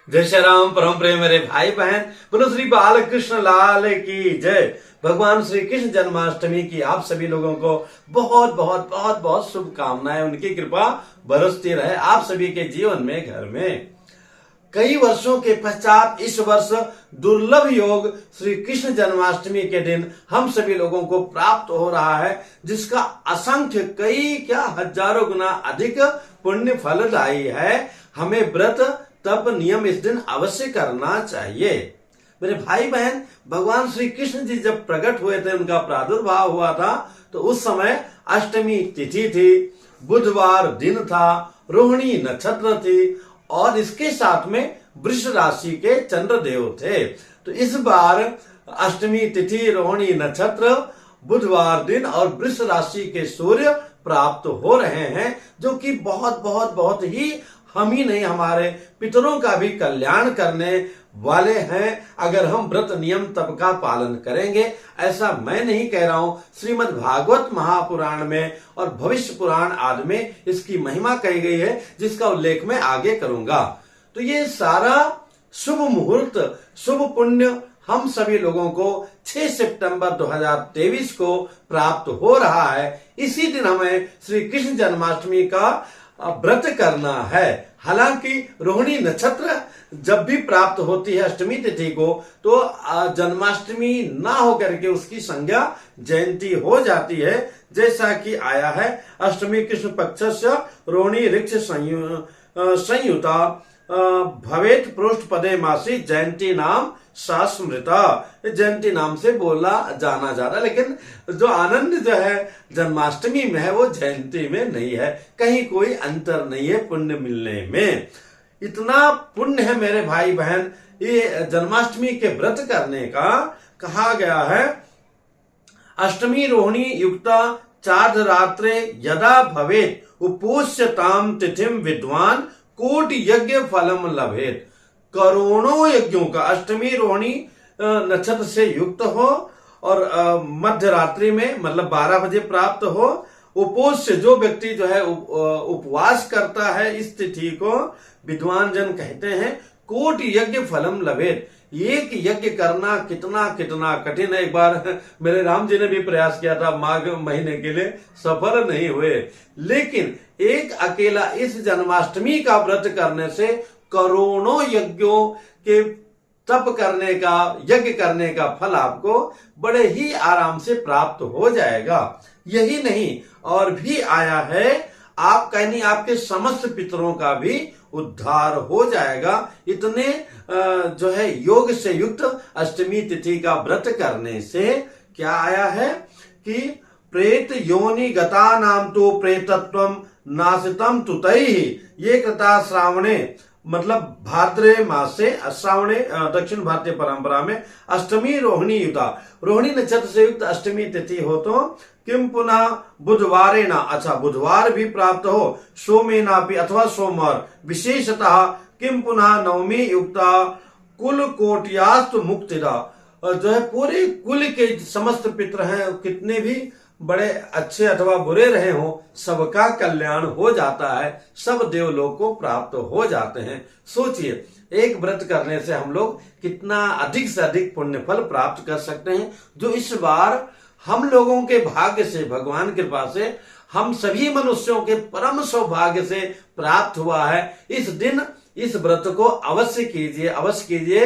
जय श्री राम। परम प्रेम मेरे भाई बहन, बोलो श्री बाल कृष्ण लाल की जय। भगवान श्री कृष्ण जन्माष्टमी की आप सभी लोगों को बहुत बहुत बहुत बहुत शुभकामनाएं। उनकी कृपा बरसती रहे आप सभी के जीवन में, घर में। कई वर्षों के पश्चात इस वर्ष दुर्लभ योग श्री कृष्ण जन्माष्टमी के दिन हम सभी लोगों को प्राप्त हो रहा है, जिसका असंख्य कई क्या हजारों गुना अधिक पुण्य फलदायी है। हमें व्रत तप नियम इस दिन अवश्य करना चाहिए। मेरे भाई बहन, भगवान श्री कृष्ण जी जब प्रकट हुए थे, उनका प्रादुर्भाव हुआ था, तो उस समय अष्टमी तिथि थी, बुधवार दिन था, रोहिणी नक्षत्र थी और इसके साथ में वृष राशि के चंद्रदेव थे। तो इस बार अष्टमी तिथि, रोहिणी नक्षत्र, बुधवार दिन और वृष राशि के सूर्य प्राप्त हो रहे हैं, जो कि बहुत बहुत बहुत ही हम ही नहीं, हमारे पितरों का भी कल्याण करने वाले हैं अगर हम व्रत नियम तप का पालन करेंगे। ऐसा मैं नहीं कह रहा हूं, श्रीमद् भागवत महापुराण में और भविष्य पुराण आदि में इसकी महिमा कही गई है, जिसका उल्लेख मैं आगे करूंगा। तो ये सारा शुभ मुहूर्त, शुभ पुण्य हम सभी लोगों को 6 सितंबर 2023 को प्राप्त हो रहा है। इसी दिन हमें श्री कृष्ण जन्माष्टमी का व्रत करना है। हालांकि रोहिणी नक्षत्र जब भी प्राप्त होती है अष्टमी तिथि को, तो जन्माष्टमी ना होकर के उसकी संज्ञा जयंती हो जाती है। जैसा कि आया है, अष्टमी कृष्ण पक्षस्य रोहिणी ऋक्ष संयुता भवेत पृष्ठ पदे मासी जयंती नाम शास्मृता। जयंती नाम से बोला जाना जा रहा है, लेकिन जो आनंद जो है जन्माष्टमी में है वो जयंती में नहीं है। कहीं कोई अंतर नहीं है पुण्य मिलने में। इतना पुण्य है मेरे भाई बहन ये जन्माष्टमी के व्रत करने का। कहा गया है, अष्टमी रोहिणी युक्ता चार्धरात्रे यदा भवेत उपोष्यताम तिथिम विद्वान कोटि यज्ञ फलम लभेत। करोड़ों यज्ञों का अष्टमी रोहिणी नक्षत्र से युक्त हो और मध्य रात्रि में मतलब 12 बजे प्राप्त हो। उपोष से जो व्यक्ति जो है उपवास करता है इस तिथि को विद्वान जन कहते हैं कोटि यज्ञ फलम लभेत। एक यज्ञ करना कितना कितना कठिन है। एक बार मेरे राम जी ने भी प्रयास किया था माघ महीने के लिए, सफल नहीं हुए। लेकिन एक अकेला इस जन्माष्टमी का व्रत करने से करोड़ों यज्ञों के तप करने का, यज्ञ करने का फल आपको बड़े ही आराम से प्राप्त हो जाएगा। यही नहीं, और भी आया है, आपका नहीं आपके समस्त पितरों का भी उद्धार हो जाएगा। इतने जो है योग से युक्त अष्टमी तिथि का व्रत करने से क्या आया है कि प्रेत योनि गता नाम तो प्रेतत्वम नासितम तुतैहि ये कृता श्रावणे, मतलब भाद्रे मास से श्रावणे दक्षिण भारतीय परंपरा में अष्टमी रोहिणी युता, रोहिणी नक्षत्र से युक्त अष्टमी तिथि हो तो किम पुनः बुधवारे ना, अच्छा बुधवार भी प्राप्त हो, सोमेना भी अथवा सोमवार विशेषतः किम पुनः नवमी युक्ता कुल कोटियास्तु मुक्तिदा। जो है पूरे कुल के समस्त पितर हैं, कितने भी बड़े अच्छे अथवा बुरे रहे हो, सबका कल्याण हो जाता है, सब देवलोक को प्राप्त हो जाते हैं। सोचिए, एक व्रत करने से हम लोग कितना अधिक से अधिक पुण्य फल प्राप्त कर सकते हैं, जो इस बार हम लोगों के भाग्य से, भगवान की कृपा से हम सभी मनुष्यों के परम सौभाग्य से प्राप्त हुआ है। इस दिन इस व्रत को अवश्य कीजिए, अवश्य कीजिए।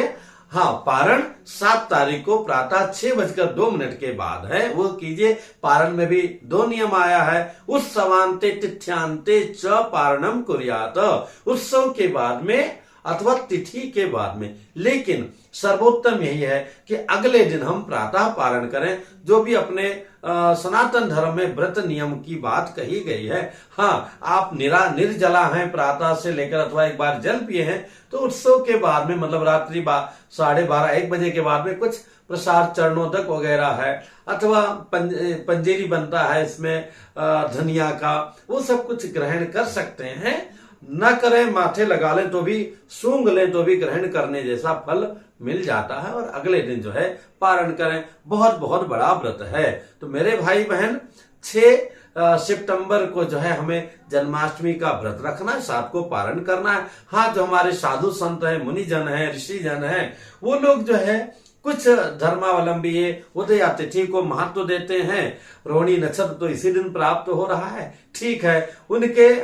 हाँ, पारण 7 तारीख को प्रातः 6:02 के बाद है, वो कीजिए। पारण में भी 2 नियम आया है, उत्सवांते तिथ्यांते च पारणम कुर्यात, उत्सव के बाद में अथवा तिथि के बाद में। लेकिन सर्वोत्तम यही है कि अगले दिन हम प्रातः पारण करें, जो भी अपने सनातन धर्म में व्रत नियम की बात कही गई है। हाँ, आप निर्जला हैं प्रातः से लेकर अथवा एक बार जल पिए हैं, तो उत्सव के बाद में मतलब रात्रि 12:30-1 बजे के बाद में कुछ प्रसाद चरणोदक वगैरह है, अथवा पंजेरी बनता है इसमें धनिया का, वो सब कुछ ग्रहण कर सकते हैं। न करें, माथे लगा लें तो भी, सूंघ लें तो भी ग्रहण करने जैसा फल मिल जाता है। और अगले दिन जो है पारण करें, बहुत बहुत बड़ा व्रत है। तो मेरे भाई बहन 6 सितंबर को जो है हमें जन्माष्टमी का व्रत रखना है, 7 को पारण करना है। हाँ, जो हमारे साधु संत है, मुनिजन है, ऋषि जन है, वो लोग जो है कुछ धर्मावलंबी ये उदया तिथि को महत्व देते हैं। रोहिणी नक्षत्र तो इसी दिन प्राप्त हो रहा है, ठीक है, उनके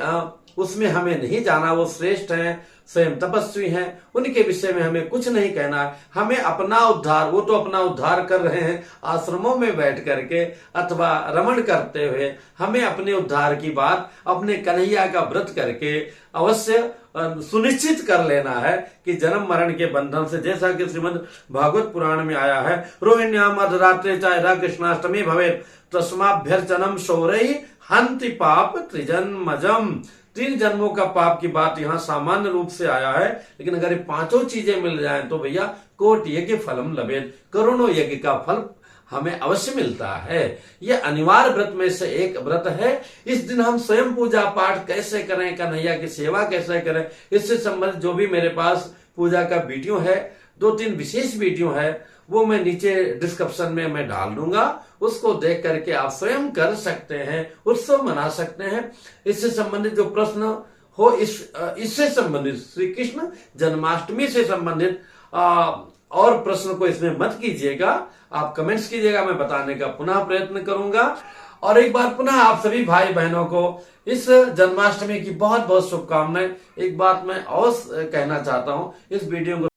उसमें हमें नहीं जाना, वो श्रेष्ठ हैं, स्वयं तपस्वी हैं, उनके विषय में हमें कुछ नहीं कहना है। हमें अपना उद्धार, वो तो अपना उद्धार कर रहे हैं आश्रमों में बैठ करके अथवा रमण करते हुए, हमें अपने उद्धार की बात अपने कन्हैया का व्रत करके अवश्य सुनिश्चित कर लेना है कि जन्म मरण के बंधन से, जैसा कि श्रीमद् भागवत पुराण में आया है, रोहिण्याम अर्धरात्रे चाहे कृष्णाष्टमी भवे तस्माभ्यर्चनम शौरई हंति पाप त्रिजन्मजम। 3 जन्मों का पाप की बात यहाँ सामान्य रूप से आया है, लेकिन अगर ये 5 चीजें मिल जाएं तो भैया कोटि यज्ञ फलम लभेत, करोड़ों यज्ञ का फल हमें अवश्य मिलता है। यह अनिवार्य व्रत में से एक व्रत है। इस दिन हम स्वयं पूजा पाठ कैसे करें, कन्हैया की सेवा कैसे करें, इससे संबंधित जो भी मेरे पास पूजा का वीडियो है, 2-3 विशेष वीडियो है, वो मैं नीचे डिस्क्रिप्शन में मैं डाल दूंगा, उसको देख करके आप स्वयं कर सकते हैं, उत्सव मना सकते हैं। इससे संबंधित जो प्रश्न हो, इससे संबंधित श्री कृष्ण जन्माष्टमी से संबंधित और प्रश्न को इसमें मत कीजिएगा, आप कमेंट्स कीजिएगा, मैं बताने का पुनः प्रयत्न करूंगा। और एक बार पुनः आप सभी भाई बहनों को इस जन्माष्टमी की बहुत बहुत शुभकामनाएं। एक बात मैं और कहना चाहता हूं, इस वीडियो को